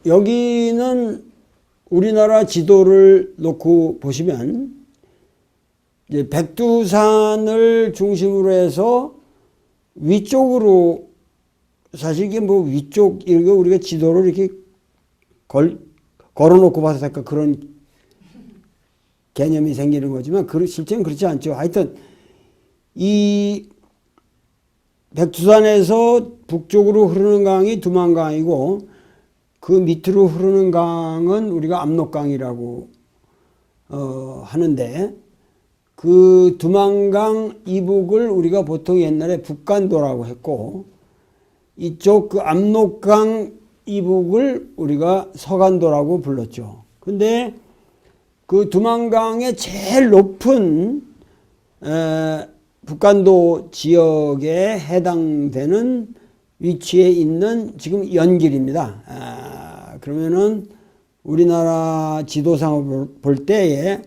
여기는 우리나라 지도를 놓고 보시면 이제 백두산을 중심으로 해서 위쪽으로, 사실 이게 뭐 위쪽, 이거 우리가 지도를 이렇게 걸어놓고 봐서 약간 그런 개념이 생기는 거지만 실제는 그렇지 않죠. 하여튼 이 백두산에서 북쪽으로 흐르는 강이 두만강이고 그 밑으로 흐르는 강은 우리가 압록강이라고 하는데, 그 두만강 이북을 우리가 보통 옛날에 북간도라고 했고, 이쪽 그 압록강 이북을 우리가 서간도라고 불렀죠. 근데 그 두만강의 제일 높은 북간도 지역에 해당되는 위치에 있는 지금 연길입니다. 그러면은 우리나라 지도상으로 볼 때에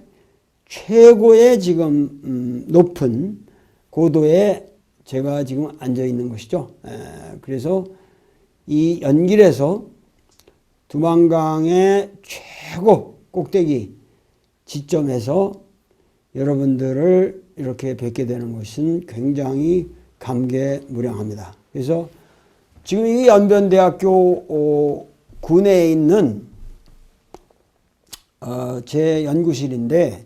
최고의 지금 높은 고도에 제가 지금 앉아 있는 것이죠. 그래서 이 연길에서 두만강의 최고 꼭대기 지점에서 여러분들을 이렇게 뵙게 되는 것은 굉장히 감개무량합니다. 그래서 지금 이 연변대학교 군내에 있는 제 연구실인데,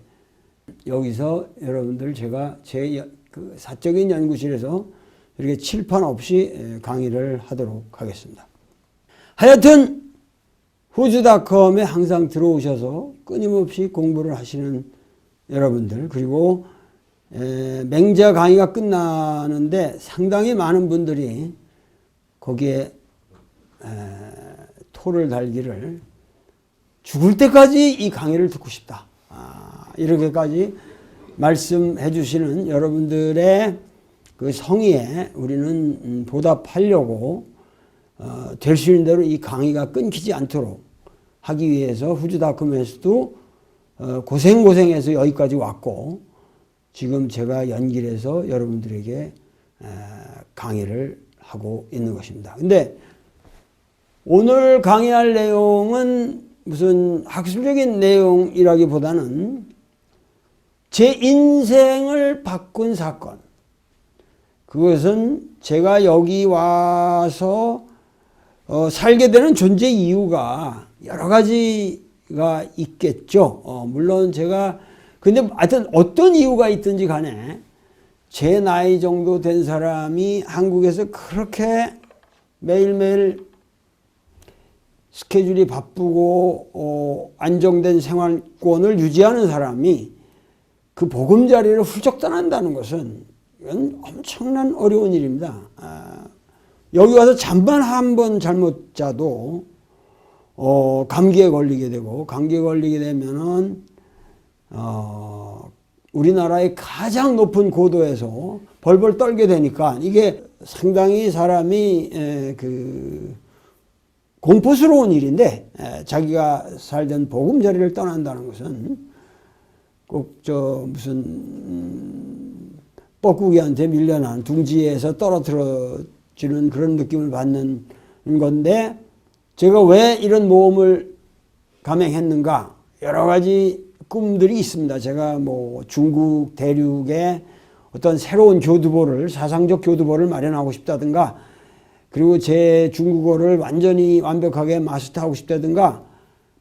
여기서 여러분들 제가 제 그 사적인 연구실에서 이렇게 칠판 없이 강의를 하도록 하겠습니다. 하여튼 후즈닷컴에 항상 들어오셔서 끊임없이 공부를 하시는 여러분들, 그리고 맹자 강의가 끝나는데 상당히 많은 분들이 거기에 토를 달기를, 죽을 때까지 이 강의를 듣고 싶다, 이렇게까지 말씀해 주시는 여러분들의 그 성의에 우리는 보답하려고 될 수 있는 대로 이 강의가 끊기지 않도록 하기 위해서 후즈닷컴에서도 고생해서 여기까지 왔고, 지금 제가 연길해서 여러분들에게 강의를 하고 있는 것입니다. 근데 오늘 강의할 내용은 무슨 학술적인 내용이라기보다는 제 인생을 바꾼 사건, 그것은 제가 여기 와서 살게 되는 존재 이유가 여러 가지가 있겠죠. 물론 제가, 근데 하여튼 어떤 이유가 있든지 간에 제 나이 정도 된 사람이 한국에서 그렇게 매일매일 스케줄이 바쁘고 안정된 생활권을 유지하는 사람이 그 보금자리를 훌쩍 떠난다는 것은 이건 엄청난 어려운 일입니다. 여기 와서 잠만 한 번 잘못 자도 감기에 걸리게 되고, 감기에 걸리게 되면은 우리나라의 가장 높은 고도에서 벌벌 떨게 되니까 이게 상당히 사람이 그 공포스러운 일인데, 자기가 살던 보금자리를 떠난다는 것은 꼭 무슨 뻐꾸기한테 밀려난 둥지에서 떨어뜨려지는 그런 느낌을 받는 건데, 제가 왜 이런 모험을 감행했는가, 여러 가지 꿈들이 있습니다. 제가 뭐 중국 대륙에 어떤 새로운 교두보를, 사상적 교두보를 마련하고 싶다든가, 그리고 제 중국어를 완전히 완벽하게 마스터하고 싶다든가,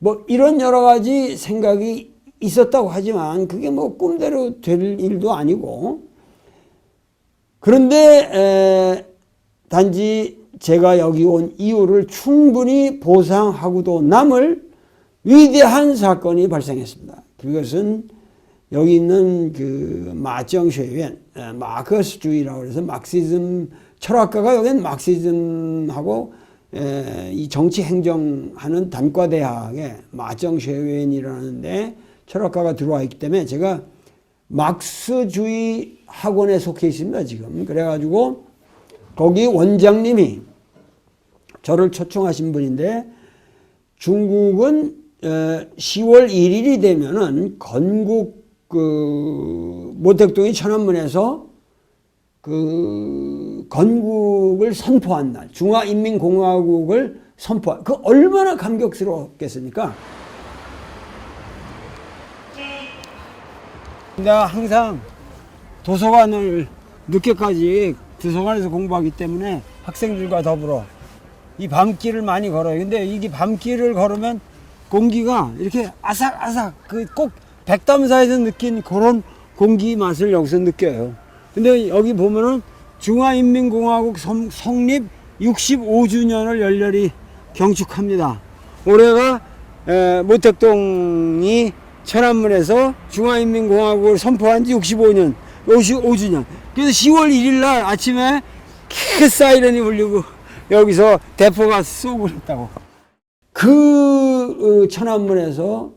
뭐 이런 여러 가지 생각이 있었다고 하지만 그게 뭐 꿈대로 될 일도 아니고, 그런데 단지 제가 여기 온 이유를 충분히 보상하고도 남을 위대한 사건이 발생했습니다. 그것은 여기 있는 그 마정学院, 마크스주의라고 해서 막시즘 철학가가 여기는 막시즘하고 이 정치 행정하는 단과대학에 마정学院이라는데 철학가가 들어와 있기 때문에 제가 막스주의 학원에 속해 있습니다, 지금. 그래가지고 거기 원장님이 저를 초청하신 분인데, 중국은 10월 1일이 되면은 건국 그 모택동이 천안문에서 그 건국을 선포한 날, 중화인민공화국을 선포한, 그 얼마나 감격스러웠겠습니까? 내가 항상 도서관을 늦게까지 도서관에서 공부하기 때문에 학생들과 더불어 이 밤길을 많이 걸어요. 근데 이게 밤길을 걸으면 공기가 이렇게 아삭아삭, 그 꼭 백담사에서 느낀 그런 공기 맛을 여기서 느껴요. 근데 여기 보면은 중화인민공화국 성립 65주년을 열렬히 경축합니다. 올해가 모택동이 천안문에서 중화인민공화국을 선포한 지 55주년. 그래서 10월 1일 날 아침에 큰 사이렌이 울리고 여기서 대포가 쏘고 있다고. 그 천안문에서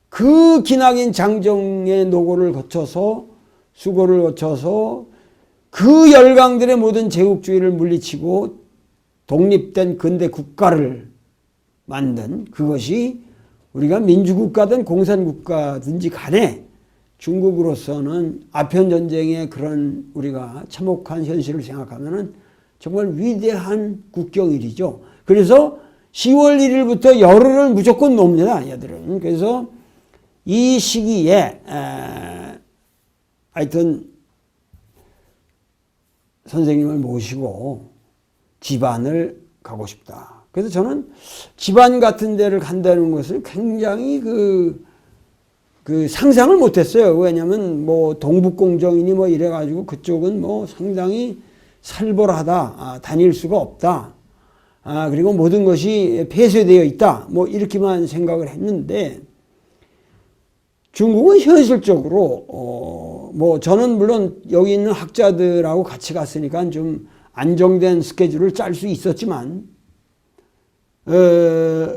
그 기나긴 장정의 노고를 거쳐서, 수고를 거쳐서 그 열강들의 모든 제국주의를 물리치고 독립된 근대 국가를 만든, 그것이 우리가 민주국가든 공산국가든지 간에 중국으로서는 아편전쟁의 그런 우리가 참혹한 현실을 생각하면은 정말 위대한 국경일이죠. 그래서 10월 1일부터 열흘을 무조건 놉니다, 얘들은. 그래서 이 시기에 하여튼 선생님을 모시고 집안을 가고 싶다. 그래서 저는 집안 같은 데를 간다는 것을 굉장히 그 상상을 못했어요. 왜냐면 뭐 동북공정이니 뭐 이래가지고 그쪽은 뭐 상당히 살벌하다, 다닐 수가 없다, 그리고 모든 것이 폐쇄되어 있다, 뭐 이렇게만 생각을 했는데, 중국은 현실적으로 뭐 저는 물론 여기 있는 학자들하고 같이 갔으니까 좀 안정된 스케줄을 짤 수 있었지만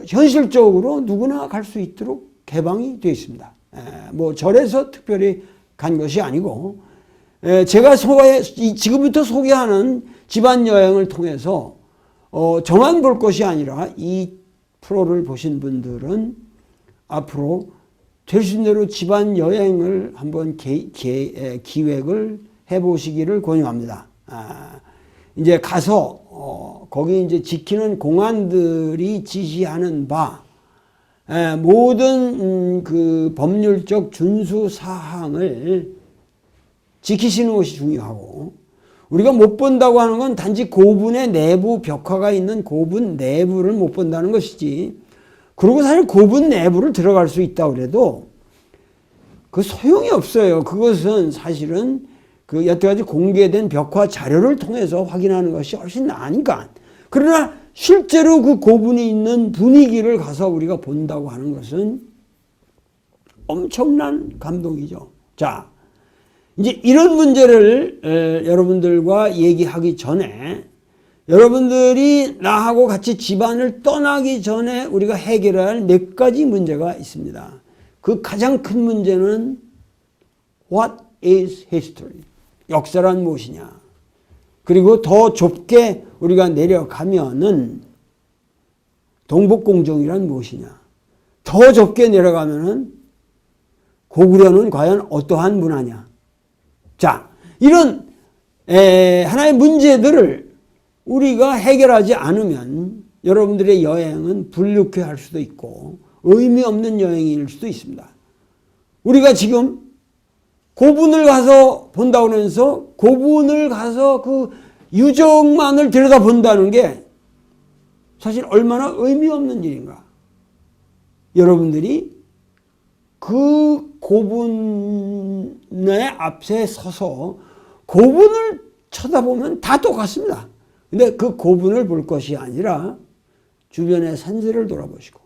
현실적으로 누구나 갈 수 있도록 개방이 되어 있습니다. 뭐 절에서 특별히 간 것이 아니고, 제가 지금부터 소개하는 집안 여행을 통해서 저만 볼 것이 아니라 이 프로를 보신 분들은 앞으로 될 수 있는 대로 집안 여행을 한번 기획을 해보시기를 권유합니다. 이제 가서 거기 이제 지키는 공안들이 지시하는 바 모든 그 법률적 준수 사항을 지키시는 것이 중요하고, 우리가 못 본다고 하는 건 단지 고분의 내부 벽화가 있는 고분 내부를 못 본다는 것이지, 그리고 사실 고분 내부를 들어갈 수 있다고 그래도 그 소용이 없어요. 그것은 사실은 그 여태까지 공개된 벽화 자료를 통해서 확인하는 것이 훨씬 나으니까. 그러나 실제로 그 고분이 있는 분위기를 가서 우리가 본다고 하는 것은 엄청난 감동이죠. 자, 이제 이런 문제를 여러분들과 얘기하기 전에, 여러분들이 나하고 같이 집안을 떠나기 전에 우리가 해결해야 할 몇 가지 문제가 있습니다. 그 가장 큰 문제는 What is history? 역사란 무엇이냐? 그리고 더 좁게 우리가 내려가면은 동북공정이란 무엇이냐? 더 좁게 내려가면은 고구려는 과연 어떠한 문화냐? 자, 이런 하나의 문제들을 우리가 해결하지 않으면 여러분들의 여행은 불유쾌할 수도 있고 의미 없는 여행일 수도 있습니다. 우리가 지금 고분을 가서 본다고 하면서 고분을 가서 그 유적만을 들여다본다는 게 사실 얼마나 의미 없는 일인가. 여러분들이 그 고분의 앞에 서서 고분을 쳐다보면 다 똑같습니다. 근데 그 고분을 볼 것이 아니라 주변의 산세를 돌아보시고,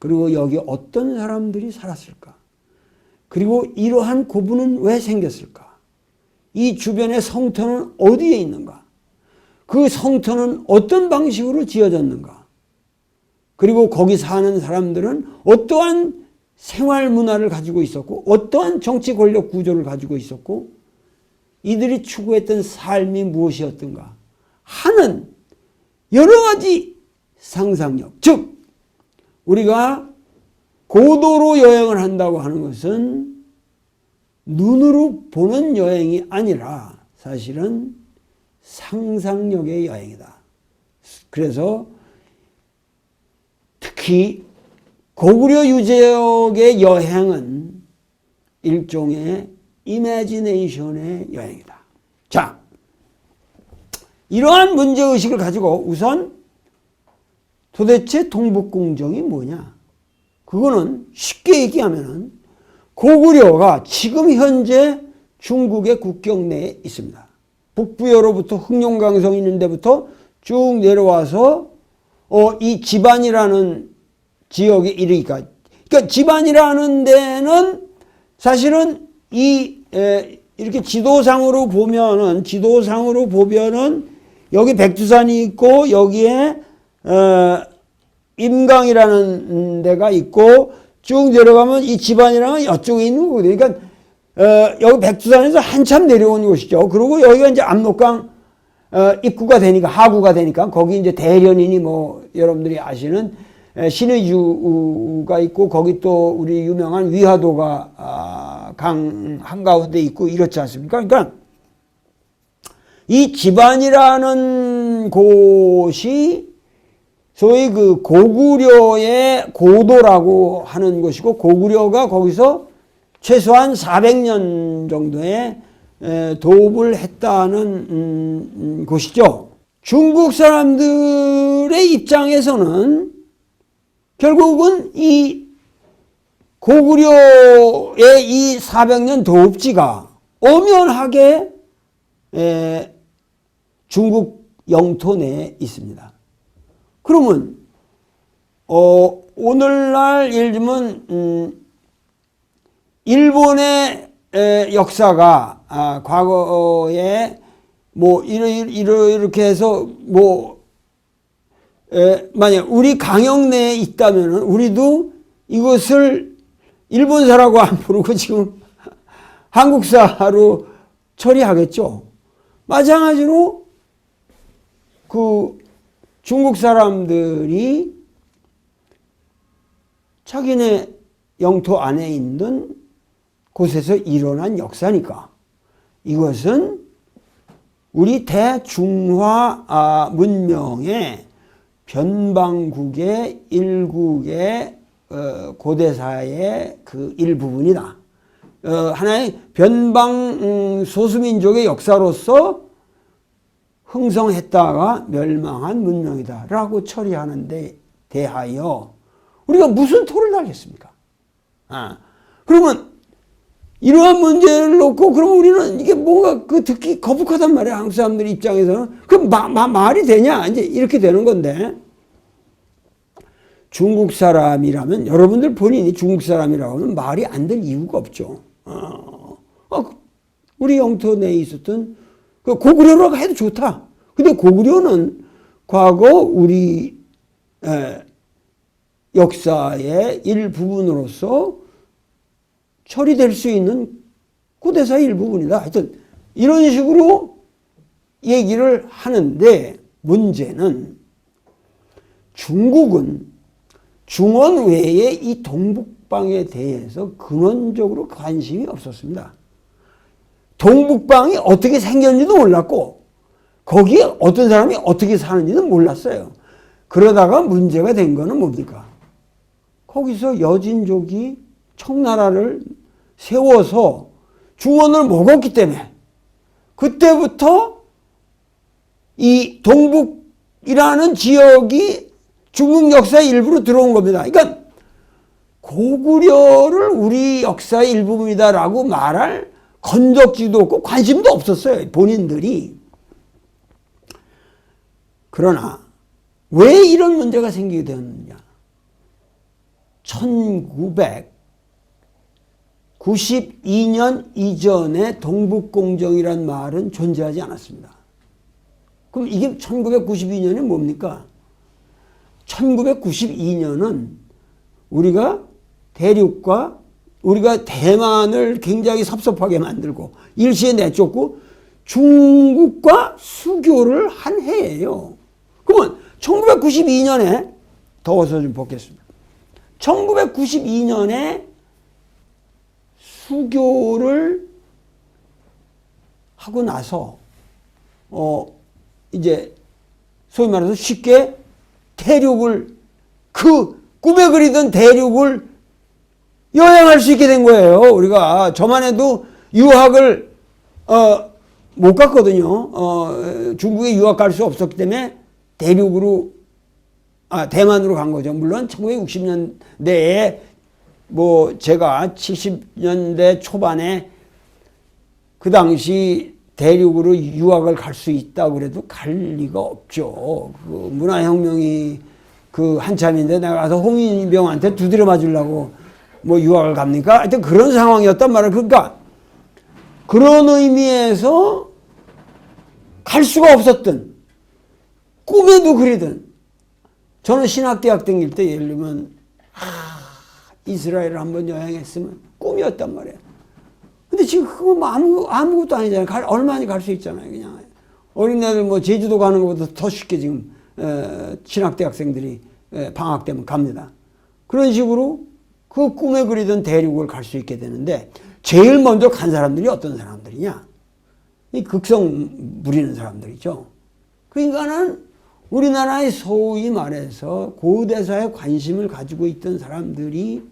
그리고 여기 어떤 사람들이 살았을까? 그리고 이러한 고분은 왜 생겼을까? 이 주변의 성터는 어디에 있는가? 그 성터는 어떤 방식으로 지어졌는가? 그리고 거기 사는 사람들은 어떠한 생활 문화를 가지고 있었고, 어떠한 정치 권력 구조를 가지고 있었고, 이들이 추구했던 삶이 무엇이었던가 하는 여러 가지 상상력. 즉, 우리가 고도로 여행을 한다고 하는 것은 눈으로 보는 여행이 아니라 사실은 상상력의 여행이다. 그래서 특히 고구려 유적의 여행은 일종의 이미지네이션의 여행이다. 자, 이러한 문제의식을 가지고 우선 도대체 동북공정이 뭐냐? 그거는 쉽게 얘기하면 고구려가 지금 현재 중국의 국경 내에 있습니다. 북부여로부터 흑룡강성 있는 데부터 쭉 내려와서 이 지반이라는 지역에 이르니까, 그러니까 지반이라는 데는 사실은 이렇게 지도상으로 보면은 여기 백두산이 있고 여기에 임강이라는 데가 있고 쭉 내려가면 이 지반이랑은 이쪽에 있는 거거든요. 그러니까 여기 백두산에서 한참 내려온 곳이죠. 그리고 여기가 이제 압록강 입구가 되니까, 하구가 되니까 거기 이제 대련이니 뭐 여러분들이 아시는 신의주가 있고 거기 또 우리 유명한 위화도가 강 한가운데 있고 이렇지 않습니까? 그러니까 이 지반이라는 곳이 소위 그 고구려의 고도라고 하는 곳이고, 고구려가 거기서 최소한 400년 정도의 도읍을 했다는 곳이죠. 중국 사람들의 입장에서는 결국은 이 고구려의 이 400년 도읍지가 엄연하게 중국 영토 내에 있습니다. 그러면 오늘날 예를 들면 일본의 역사가 과거에 뭐 이렇게 해서 뭐 만약 우리 강영 내에 있다면은 우리도 이것을 일본사라고 안 부르고 지금 한국사로 처리하겠죠. 마찬가지로 그 중국 사람들이 자기네 영토 안에 있는 곳에서 일어난 역사니까 이것은 우리 대중화 문명의 변방국의 일국의 고대사의 그 일부분이다. 하나의 변방 소수민족의 역사로서 흥성했다가 멸망한 문명이다 라고 처리하는 데 대하여 우리가 무슨 토를 달겠습니까? 그러면 이러한 문제를 놓고 그럼 우리는 이게 뭔가 그 듣기 거북하단 말이야. 한국 사람들 입장에서는. 그럼 말이 되냐? 이제 이렇게 되는 건데, 중국 사람이라면 여러분들 본인이 중국 사람이라고 하면 말이 안 될 이유가 없죠. 우리 영토 내에 있었던 고구려라고 해도 좋다. 근데 고구려는 과거 우리 역사의 일부분으로서 처리될 수 있는 고대사의 일부분이다. 하여튼 이런 식으로 얘기를 하는데, 문제는 중국은 중원 외에 이 동북방에 대해서 근원적으로 관심이 없었습니다. 동북방이 어떻게 생겼는지도 몰랐고 거기에 어떤 사람이 어떻게 사는지도 몰랐어요. 그러다가 문제가 된 거는 뭡니까? 거기서 여진족이 청나라를 세워서 중원을 먹었기 때문에 그때부터 이 동북이라는 지역이 중국 역사의 일부로 들어온 겁니다. 그러니까 고구려를 우리 역사의 일부분이다라고 말할 건덕지도 없고 관심도 없었어요, 본인들이. 그러나 왜 이런 문제가 생기게 되었느냐? 1992년 이전에 동북공정이란 말은 존재하지 않았습니다. 그럼 이게 1992년이 뭡니까? 1992년은 우리가 대륙과 우리가 대만을 굉장히 섭섭하게 만들고 일시에 내쫓고 중국과 수교를 한 해예요. 그러면 1992년에 더워서 좀 보겠습니다. 1992년에 수교를 하고 나서 이제 소위 말해서 쉽게 대륙을, 그 꿈에 그리던 대륙을 여행할 수 있게 된 거예요. 우리가 저만 해도 유학을 못 갔거든요. 중국에 유학 갈 수 없었기 때문에 대륙으로 대만으로 간 거죠. 물론 1960년대에 뭐 제가 70년대 초반에 그 당시 대륙으로 유학을 갈 수 있다 그래도 갈 리가 없죠. 그 문화혁명이 그 한참인데 내가 가서 홍위병한테 두드려 맞으려고 뭐 유학을 갑니까? 하여튼 그런 상황이었단 말이에요. 그러니까 그런 의미에서 갈 수가 없었던, 꿈에도 그리던, 저는 신학대학 다닐 때 예를 들면 이스라엘을 한번 여행했으면 꿈이었단 말이에요. 근데 지금 그거 뭐 아무것도 아니잖아요. 얼마나 갈 수 있잖아요. 그냥 어린애들 뭐 제주도 가는 것보다 더 쉽게 지금 신학대학생들이 방학 때면 갑니다. 그런 식으로 그 꿈에 그리던 대륙을 갈 수 있게 되는데, 제일 먼저 간 사람들이 어떤 사람들이냐? 이 극성 부리는 사람들이죠. 그러니까는 우리나라의 소위 말해서 고대사에 관심을 가지고 있던 사람들이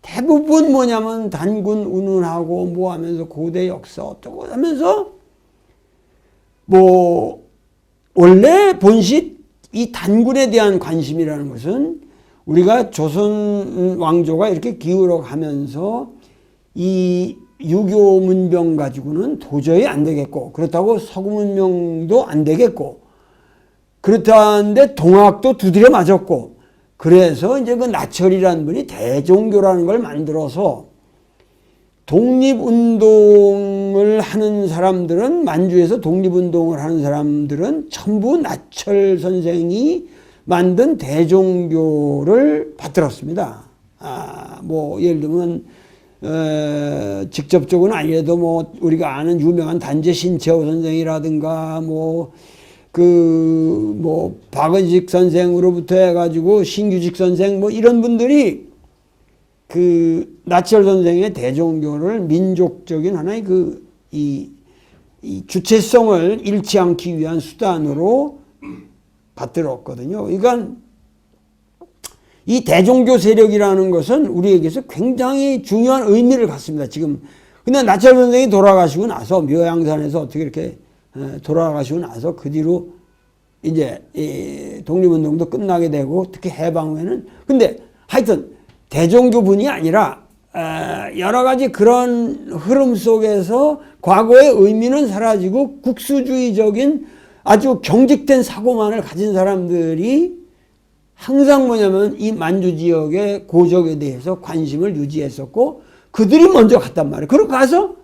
대부분 뭐냐면 단군 운운하고 뭐 하면서 고대 역사 어쩌고 하면서 뭐 원래 본식 이 단군에 대한 관심이라는 것은 우리가 조선 왕조가 이렇게 기울어 가면서 이 유교 문명 가지고는 도저히 안 되겠고, 그렇다고 서구 문명도 안 되겠고, 그렇다는데 동학도 두드려 맞았고, 그래서 이제 그 나철이라는 분이 대종교라는 걸 만들어서 독립운동을 하는 사람들은, 만주에서 독립운동을 하는 사람들은 전부 나철 선생이 만든 대종교를 받들었습니다. 뭐 예를 들면 직접적으로는 아니어도 뭐 우리가 아는 유명한 단재 신채호 선생이라든가 뭐 박은식 선생으로부터 해가지고 신규직 선생 뭐 이런 분들이 그 나철 선생의 대종교를 민족적인 하나의 이 주체성을 잃지 않기 위한 수단으로 받들었거든요. 그러니까 이 대종교 세력이라는 것은 우리에게서 굉장히 중요한 의미를 갖습니다. 지금 근데 나철 선생이 돌아가시고 나서 묘양산에서 어떻게 이렇게 돌아가시고 나서 그 뒤로 이제 이 독립운동도 끝나게 되고 특히 해방 후에는, 근데 하여튼 대종교분이 아니라 여러 가지 그런 흐름 속에서 과거의 의미는 사라지고 국수주의적인 아주 경직된 사고만을 가진 사람들이 항상 뭐냐면 이 만주 지역의 고적에 대해서 관심을 유지했었고, 그들이 먼저 갔단 말이에요. 그러고 가서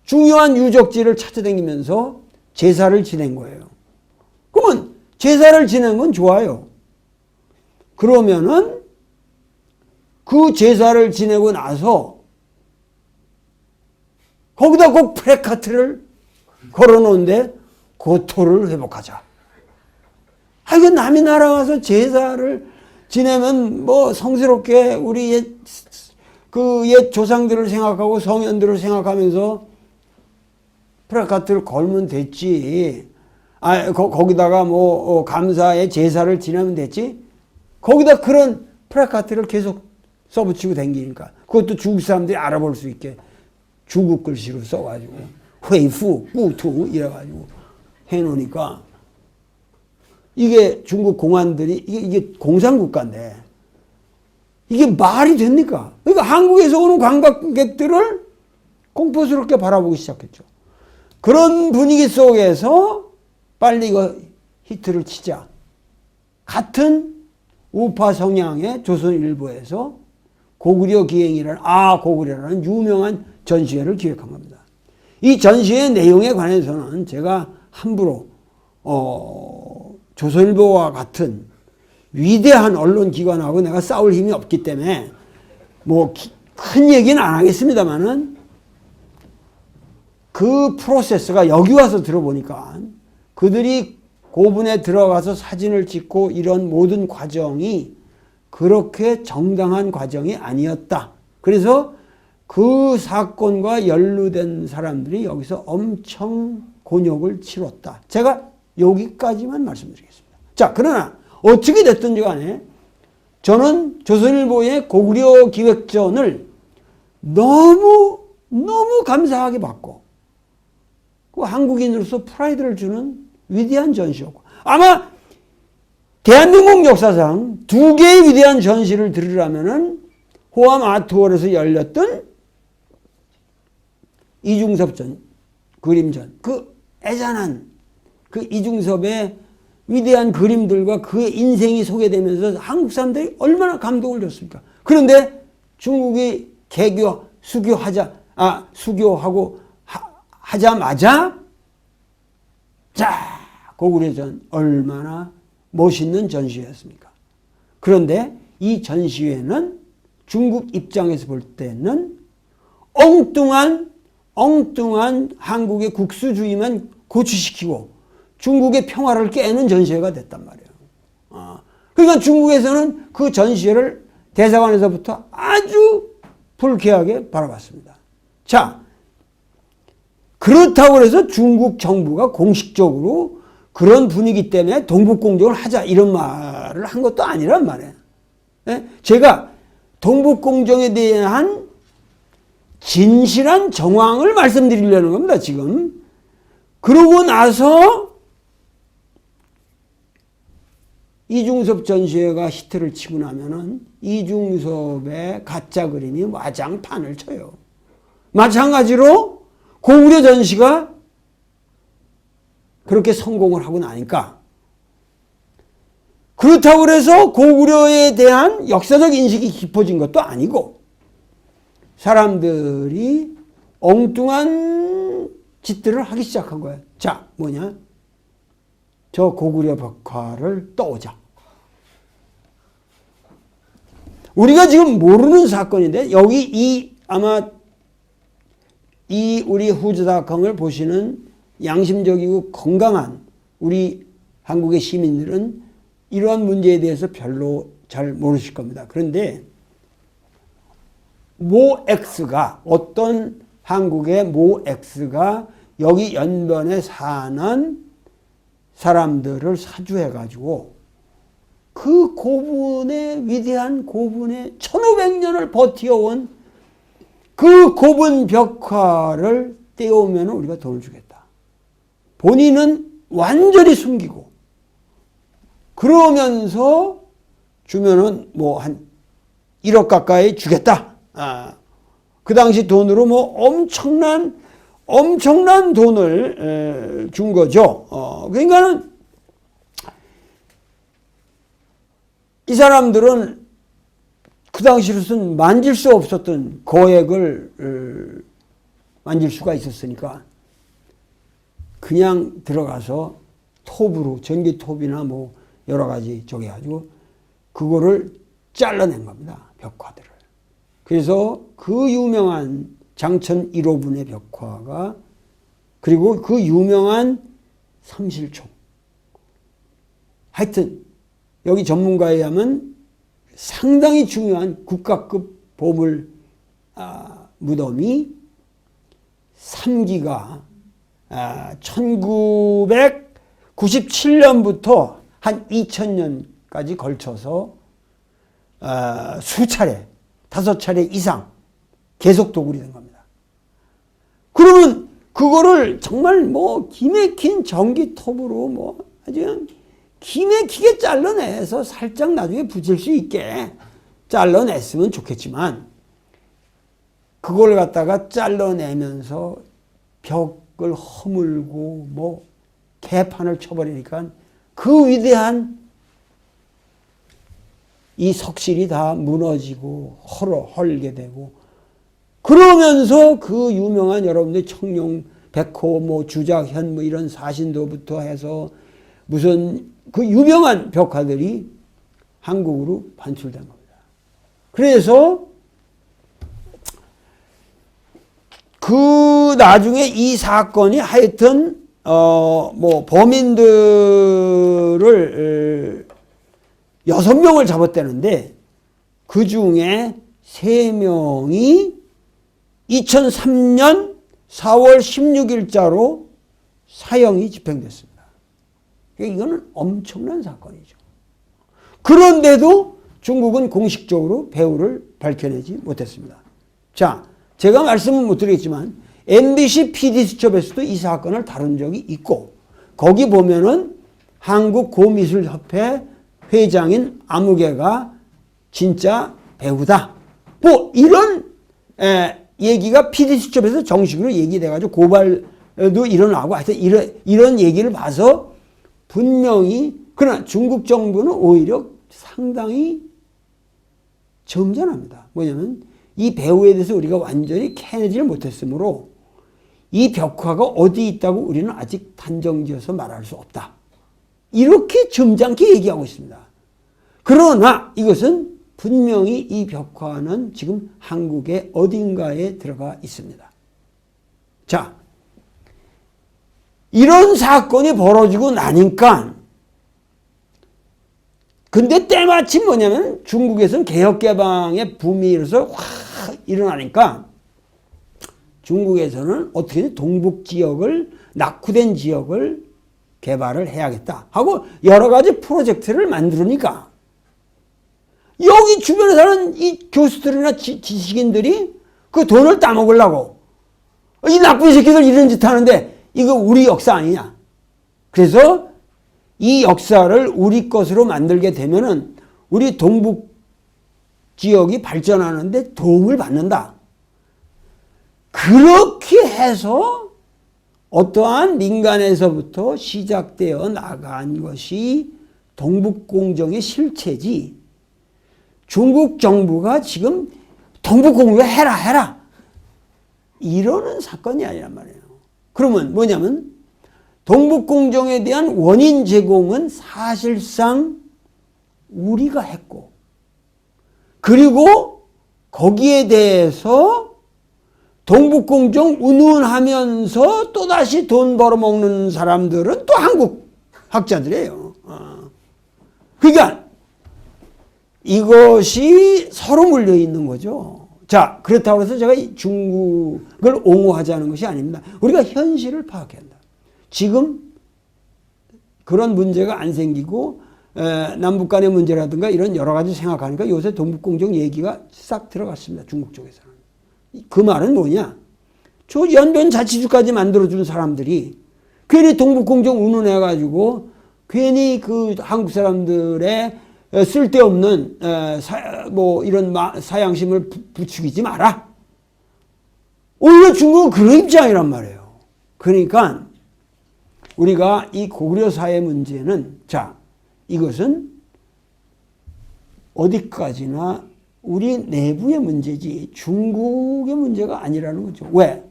중요한 유적지를 찾아다니면서 제사를 지낸 거예요. 그러면 제사를 지낸 건 좋아요. 그러면은 그 제사를 지내고 나서 거기다 꼭 프레카트를 걸어놓은데 고토를 회복하자. 이거 남이 나라 가서 제사를 지내면 뭐 성스럽게 우리 옛 조상들을 생각하고 성현들을 생각하면서 프라카트를 걸면 됐지. 거기다가 뭐 감사의 제사를 지내면 됐지. 거기다 그런 프라카트를 계속 써붙이고 다니니까 그것도 중국 사람들이 알아볼 수 있게 중국 글씨로 써가지고 회이후, 꾸투 이래가지고 해놓으니까 이게 중국 공안들이 이게 공산국가인데 이게 말이 됩니까? 그러니까 한국에서 오는 관광객들을 공포스럽게 바라보기 시작했죠. 그런 분위기 속에서 빨리 이거 히트를 치자. 같은 우파 성향의 조선일보에서 고구려 고구려라는 유명한 전시회를 기획한 겁니다. 이 전시회 내용에 관해서는 제가 함부로 조선일보와 같은 위대한 언론기관하고 내가 싸울 힘이 없기 때문에 뭐 큰 얘기는 안 하겠습니다만은 그 프로세스가 여기 와서 들어보니까 그들이 고분에 들어가서 사진을 찍고 이런 모든 과정이 그렇게 정당한 과정이 아니었다. 그래서 그 사건과 연루된 사람들이 여기서 엄청 곤욕을 치렀다. 제가 여기까지만 말씀드리겠습니다. 자, 그러나 어떻게 됐든지 간에 저는 조선일보의 고구려 기획전을 너무 감사하게 받고 그 한국인으로서 프라이드를 주는 위대한 전시였고, 아마 대한민국 역사상 두 개의 위대한 전시를 들으려면은 호암 아트홀에서 열렸던 이중섭전 그림전, 그 애잔한 그 이중섭의 위대한 그림들과 그의 인생이 소개되면서 한국 사람들이 얼마나 감동을 줬습니까? 그런데 중국이 수교하고 하자마자 자, 고구려전 얼마나 멋있는 전시회였습니까? 그런데 이 전시회는 중국 입장에서 볼 때는 엉뚱한 한국의 국수주의만 고취시키고 중국의 평화를 깨는 전시회가 됐단 말이에요. 그러니까 중국에서는 그 전시회를 대사관에서부터 아주 불쾌하게 바라봤습니다. 자, 그렇다고 해서 중국 정부가 공식적으로 그런 분위기 때문에 동북공정을 하자 이런 말을 한 것도 아니란 말이에요. 제가 동북공정에 대한 진실한 정황을 말씀드리려는 겁니다, 지금. 그러고 나서 이중섭 전시회가 히트를 치고 나면은 이중섭의 가짜 그림이 와장판을 쳐요. 마찬가지로 고구려 전시가 그렇게 성공을 하고 나니까, 그렇다고 해서 고구려에 대한 역사적 인식이 깊어진 것도 아니고 사람들이 엉뚱한 짓들을 하기 시작한 거예요. 자, 뭐냐? 저 고구려 벽화를 떠오자. 우리가 지금 모르는 사건인데, 여기 아마 우리 후즈닷컴을 보시는 양심적이고 건강한 우리 한국의 시민들은 이러한 문제에 대해서 별로 잘 모르실 겁니다. 그런데 모 X가, 어떤 한국의 모 X가 여기 연변에 사는 사람들을 사주해가지고 그 고분의 위대한 고분의 1500년을 버티어온 그 고분 벽화를 떼오면 우리가 돈을 주겠다. 본인은 완전히 숨기고 그러면서 주면은 뭐 한 1억 가까이 주겠다. 그 당시 돈으로 뭐 엄청난 돈을 준 거죠. 그러니까는 이 사람들은 그 당시로서는 만질 수 없었던 거액을 만질 수가 있었으니까 그냥 들어가서 톱으로, 전기톱이나 뭐 여러 가지 저기 가지고 그거를 잘라낸 겁니다. 벽화들을. 그래서 그 유명한 장천 1호분의 벽화가, 그리고 그 유명한 삼실총. 하여튼 여기 전문가에 의하면 상당히 중요한 국가급 보물 무덤이 3기가 1997년부터 한 2000년까지 걸쳐서 수차례, 5차례 이상 계속 도굴이 된 겁니다. 그러면 그거를 정말 뭐 기맥힌 전기톱으로 뭐 아주 그냥 기맥히게 잘라내서 살짝 나중에 붙일 수 있게 잘라냈으면 좋겠지만, 그걸 갖다가 잘라내면서 벽을 허물고 뭐 개판을 쳐버리니까 그 위대한 이 석실이 다 무너지고 헐게 되고, 그러면서 그 유명한 여러분들 청룡, 백호, 뭐 주작현 뭐 이런 사신도부터 해서 무슨 그 유명한 벽화들이 한국으로 반출된 겁니다. 그래서 그 나중에 이 사건이 하여튼 뭐 범인들을 6명을 잡았다는데 그 중에 3명이 2003년 4월 16일자로 사형이 집행됐습니다. 이거는 엄청난 사건이죠. 그런데도 중국은 공식적으로 배후를 밝혀내지 못했습니다. 자, 제가 말씀은 못 드리겠지만 MBC PD수첩에서도 이 사건을 다룬 적이 있고 거기 보면은 한국고미술협회 회장인 아무개가 진짜 배우다. 뭐 이런 얘기가 PD수첩에서 정식으로 얘기돼가지고 고발도 일어나고 하여튼 이런 얘기를 봐서 분명히 그러나 중국 정부는 오히려 상당히 점잖합니다. 뭐냐면 이 배우에 대해서 우리가 완전히 캐내지를 못했으므로 이 벽화가 어디 있다고 우리는 아직 단정지어서 말할 수 없다. 이렇게 점잖게 얘기하고 있습니다. 그러나 이것은 분명히 이 벽화는 지금 한국의 어딘가에 들어가 있습니다. 자, 이런 사건이 벌어지고 나니까 근데 때마침 뭐냐면 중국에서는 개혁개방의 붐이 일어서 확 일어나니까 중국에서는 어떻게든 동북지역을 낙후된 지역을 개발을 해야겠다 하고 여러 가지 프로젝트를 만들으니까 여기 주변에 사는 이 교수들이나 지식인들이 그 돈을 따먹으려고 이 나쁜 새끼들 이런 짓 하는데 이거 우리 역사 아니냐. 그래서 이 역사를 우리 것으로 만들게 되면은 우리 동북 지역이 발전하는데 도움을 받는다. 그렇게 해서 어떠한 민간에서부터 시작되어 나간 것이 동북공정의 실체지 중국 정부가 지금 동북공정 해라 이러는 사건이 아니란 말이에요. 그러면 뭐냐면 동북공정에 대한 원인 제공은 사실상 우리가 했고 그리고 거기에 대해서 동북공정 운운하면서 또다시 돈 벌어먹는 사람들은 또 한국 학자들이에요. 그러니까 이것이 서로 물려있는 거죠. 자, 그렇다고 해서 제가 중국을 옹호하자는 것이 아닙니다. 우리가 현실을 파악해야 한다. 지금 그런 문제가 안 생기고 남북 간의 문제라든가 이런 여러 가지 생각하니까 요새 동북공정 얘기가 싹 들어갔습니다. 중국 쪽에서는. 그 말은 뭐냐? 저 연변 자치주까지 만들어준 사람들이 괜히 동북공정 운운해가지고 괜히 그 한국 사람들의 쓸데없는 뭐 이런 사양심을 부추기지 마라. 오히려 중국은 그런 입장이란 말이에요. 그러니까 우리가 이 고구려 사회 문제는 자 이것은 어디까지나 우리 내부의 문제지 중국의 문제가 아니라는 거죠. 왜?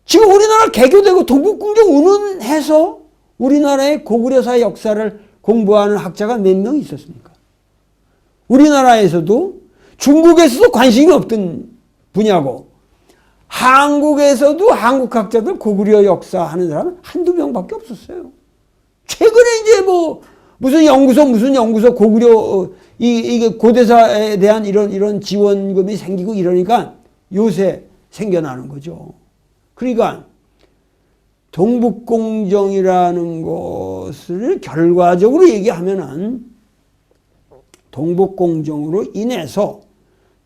지금 우리나라 개교되고 동북공정 운운해서 우리나라의 고구려사의 역사를 공부하는 학자가 몇 명 있었습니까? 우리나라에서도 중국에서도 관심이 없던 분야고 한국에서도 한국 학자들 고구려 역사 하는 사람은 한두 명밖에 없었어요. 최근에 이제 뭐 무슨 연구소 고구려 이게 고대사에 대한 이런 지원금이 생기고 이러니까 요새 생겨나는 거죠. 그러니까 동북공정이라는 것을 결과적으로 얘기하면은 동북공정으로 인해서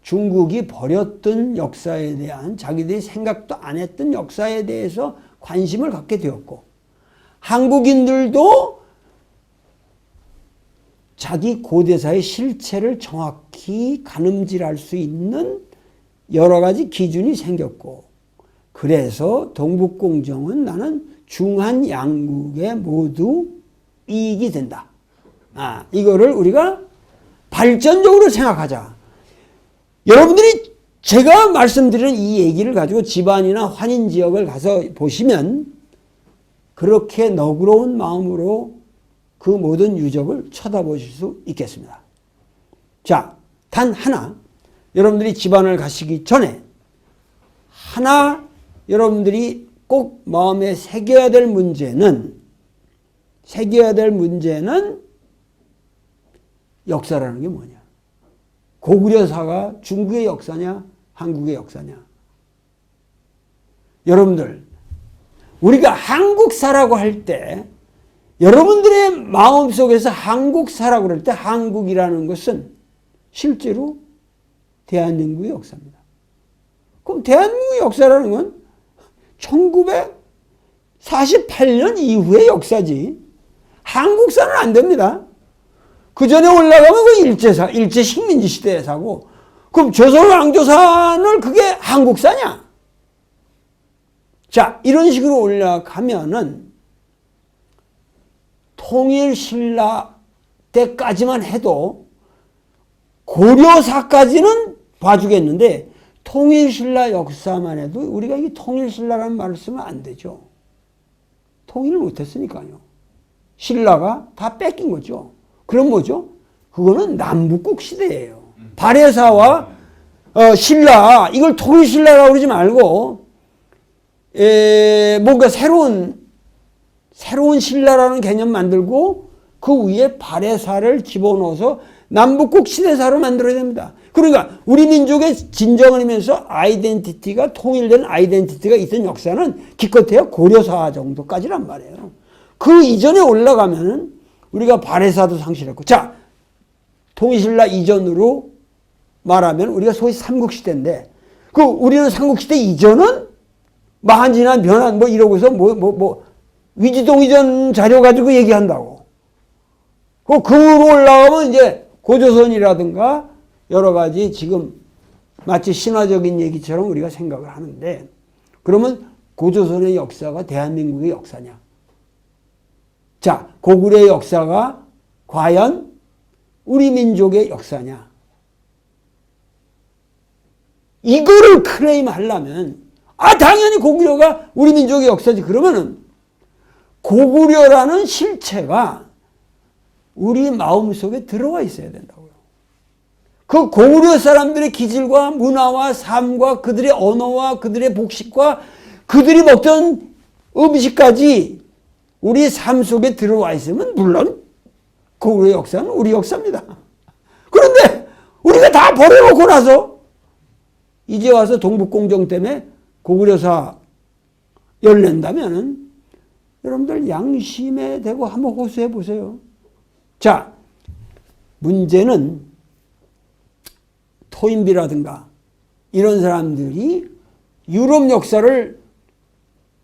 중국이 버렸던 역사에 대한 자기들이 생각도 안 했던 역사에 대해서 관심을 갖게 되었고 한국인들도 자기 고대사의 실체를 정확히 가늠질할 수 있는 여러 가지 기준이 생겼고 그래서 동북공정은 나는 중한 양국에 모두 이익이 된다. 이거를 우리가 발전적으로 생각하자. 여러분들이 제가 말씀드리는 이 얘기를 가지고 집안이나 환인 지역을 가서 보시면 그렇게 너그러운 마음으로 그 모든 유적을 쳐다보실 수 있겠습니다. 자, 단 하나 여러분들이 집안을 가시기 전에 하나 여러분들이 꼭 마음에 새겨야 될 문제는 역사라는 게 뭐냐. 고구려사가 중국의 역사냐 한국의 역사냐. 여러분들 우리가 한국사라고 할 때 여러분들의 마음속에서 한국사라고 할 때 한국이라는 것은 실제로 대한민국의 역사입니다. 그럼 대한민국의 역사라는 건 1948년 이후의 역사지 한국사는 안 됩니다. 그 전에 올라가면 그 일제 식민지 시대의 사고 그럼 조선 왕조선을 그게 한국사냐? 자, 이런 식으로 올라가면은 통일신라 때까지만 해도 고려사까지는 봐주겠는데 통일신라 역사만 해도 우리가 이 통일신라라는 말을 쓰면 안 되죠. 통일을 못했으니까요. 신라가 다 뺏긴 거죠. 그럼 뭐죠? 그거는 남북국 시대예요. 발해사와 신라 이걸 통일신라라고 그러지 말고 뭔가 새로운 신라라는 개념 만들고 그 위에 발해사를 집어넣어서 남북국 시대사로 만들어야 됩니다. 그러니까 우리 민족의 진정이면서 아이덴티티가 통일된 아이덴티티가 있던 역사는 기껏해야 고려사 정도까지란 말이에요. 그 이전에 올라가면은 우리가 발해사도 상실했고 자 통일신라 이전으로 말하면 우리가 소위 삼국시대인데 그 우리는 삼국시대 이전은 만진한 변한 뭐 이러고서 위지동 이전 자료 가지고 얘기한다고. 그 위로 올라가면 이제 고조선이라든가 여러 가지 지금 마치 신화적인 얘기처럼 우리가 생각을 하는데 그러면 고조선의 역사가 대한민국의 역사냐? 자, 고구려의 역사가 과연 우리 민족의 역사냐? 이거를 클레임하려면 당연히 고구려가 우리 민족의 역사지. 그러면은 고구려라는 실체가 우리 마음속에 들어와 있어야 된다고요. 그 고구려 사람들의 기질과 문화와 삶과 그들의 언어와 그들의 복식과 그들이 먹던 음식까지 우리 삶 속에 들어와 있으면 물론 고구려 역사는 우리 역사입니다. 그런데 우리가 다 버려놓고 나서 이제 와서 동북공정 때문에 고구려사 열낸다면은 여러분들 양심에 대고 한번 호소해 보세요. 자, 문제는 토인비라든가 이런 사람들이 유럽 역사를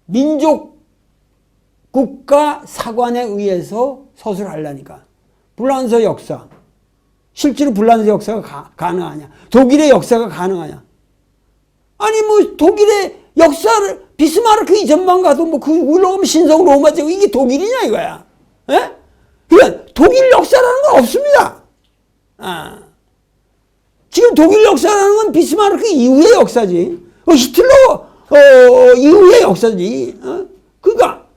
민족 국가 사관에 의해서 서술하려니까 불란서 역사 실제로 불란서 역사가 가능하냐? 독일의 역사가 가능하냐? 아니 뭐 독일의 역사를 비스마르크 이전만 가도 뭐 그 올라오면 신성 로마 제국 이게 독일이냐 이거야. 예? 그러니까 독일 역사라는 건 없습니다. 지금 독일 역사라는 건 비스마르크 이후의 역사지. 히틀러 이후의 역사지. 그러니까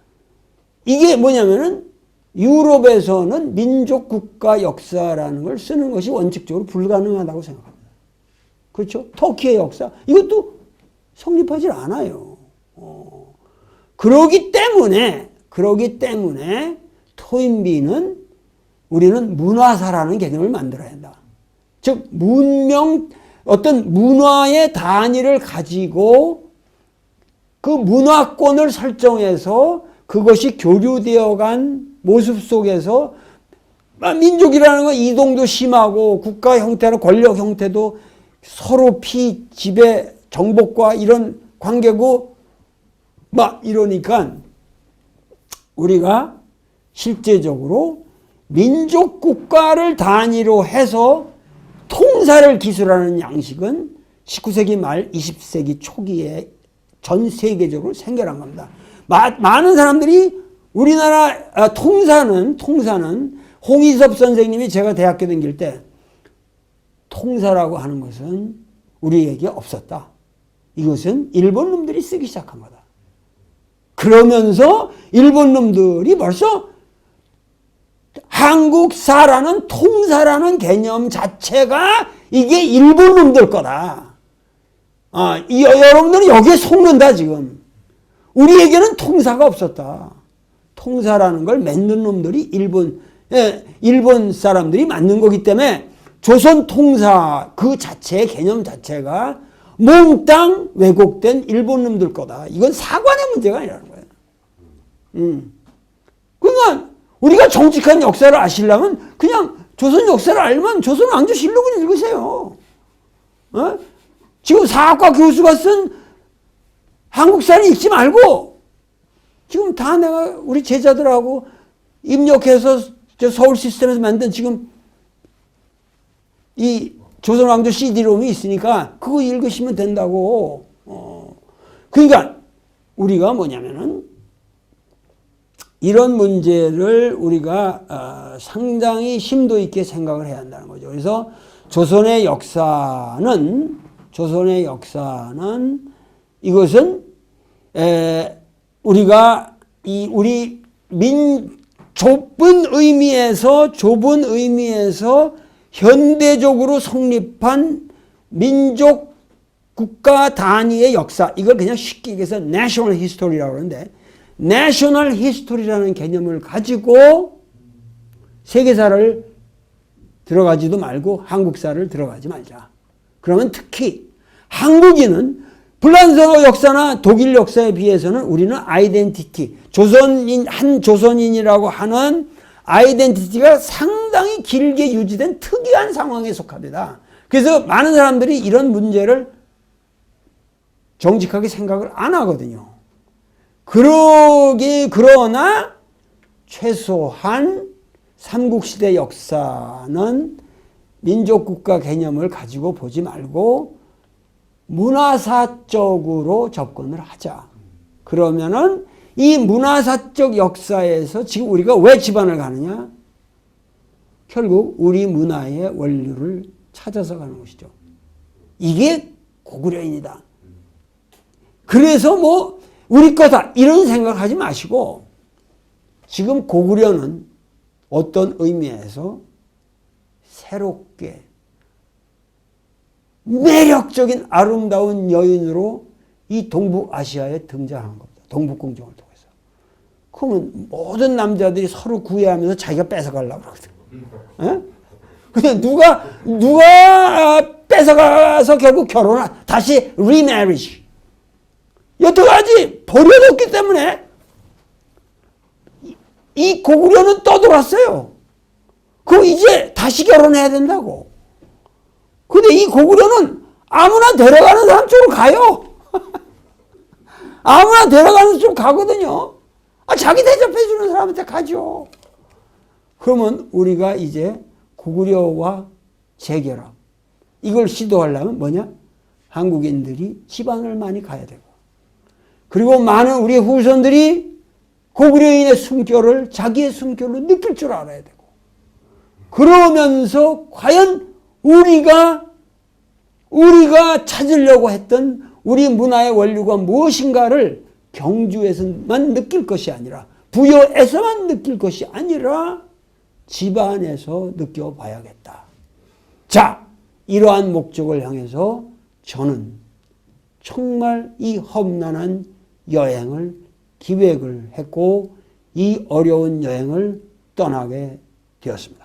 이게 뭐냐면은 유럽에서는 민족 국가 역사라는 걸 쓰는 것이 원칙적으로 불가능하다고 생각합니다. 그렇죠? 터키의 역사 이것도 성립하지 않아요. 그러기 때문에 토인비는 우리는 문화사라는 개념을 만들어야 한다. 즉 문명 어떤 문화의 단위를 가지고 그 문화권을 설정해서 그것이 교류되어 간 모습 속에서 민족이라는 건 이동도 심하고 국가 형태나 권력 형태도 서로 지배 정복과 이런 관계고 막 이러니까 우리가 실제적으로 민족 국가를 단위로 해서 통사를 기술하는 양식은 19세기 말 20세기 초기에 전 세계적으로 생겨난 겁니다. 많은 사람들이 우리나라 통사는 홍희섭 선생님이 제가 대학교 다닐 때 통사라고 하는 것은 우리에게 없었다. 이것은 일본 놈들이 쓰기 시작한 거다. 그러면서 일본 놈들이 벌써 한국사라는 통사라는 개념 자체가 이게 일본 놈들 거다. 여러분들은 여기에 속는다 지금. 우리에게는 통사가 없었다. 통사라는 걸 만든 놈들이 일본 사람들이 만든 거기 때문에 조선 통사 그 자체의 개념 자체가 몽땅 왜곡된 일본 놈들 거다. 이건 사관의 문제가 아니라는 거예요. 그러니까 우리가 정직한 역사를 아시려면 그냥 조선 역사를 알면 조선 왕조실록을 읽으세요. 어? 지금 사학과 교수가 쓴 한국사를 읽지 말고 지금 다 내가 우리 제자들하고 입력해서 서울 시스템에서 만든 지금 이 조선 왕조 CD롬이 있으니까 그거 읽으시면 된다고. 그러니까 우리가 뭐냐면은 이런 문제를 우리가 상당히 심도 있게 생각을 해야 한다는 거죠. 그래서 조선의 역사는 이것은 우리가 우리 좁은 의미에서 현대적으로 성립한 민족 국가 단위의 역사, 이걸 그냥 쉽게 얘기해서 내셔널 히스토리라고 하는데, 내셔널 히스토리라는 개념을 가지고 세계사를 들어가지도 말고 한국사를 들어가지 말자. 그러면 특히 한국인은 불란서 역사나 독일 역사에 비해서는 우리는 아이덴티티, 한 조선인이라고 하는 아이덴티티가 상당히 길게 유지된 특이한 상황에 속합니다. 그래서 많은 사람들이 이런 문제를 정직하게 생각을 안 하거든요. 그러나 최소한 삼국시대 역사는 민족국가 개념을 가지고 보지 말고 문화사적으로 접근을 하자. 그러면은 이 문화사적 역사에서 지금 우리가 왜 집안을 가느냐? 결국 우리 문화의 원류를 찾아서 가는 것이죠. 이게 고구려인이다. 그래서 뭐 우리 거다 이런 생각하지 마시고 지금 고구려는 어떤 의미에서 새롭게 매력적인 아름다운 여인으로 이 동북아시아에 등장한 겁니다. 동북공정을 통해서. 그러면 모든 남자들이 서로 구애하면서 자기가 뺏어가려고 그러거든. 근데 누가 뺏어가서 결국 다시 리메리지. 여태까지 버려뒀기 때문에 이 고구려는 떠돌았어요. 그럼 이제 다시 결혼해야 된다고. 근데 이 고구려는 아무나 데려가는 사람 쪽으로 가요. 아무나 데려가는 쪽 가거든요. 자기 대접해주는 사람한테 가죠. 그러면 우리가 이제 고구려와 재결합, 이걸 시도하려면 뭐냐? 한국인들이 지방을 많이 가야 되고, 그리고 많은 우리 후손들이 고구려인의 숨결을 자기의 숨결로 느낄 줄 알아야 되고, 그러면서 과연 우리가 찾으려고 했던 우리 문화의 원류가 무엇인가를 경주에서만 느낄 것이 아니라, 부여에서만 느낄 것이 아니라 집안에서 느껴봐야겠다. 자, 이러한 목적을 향해서 저는 정말 이 험난한 여행을 기획을 했고 이 어려운 여행을 떠나게 되었습니다.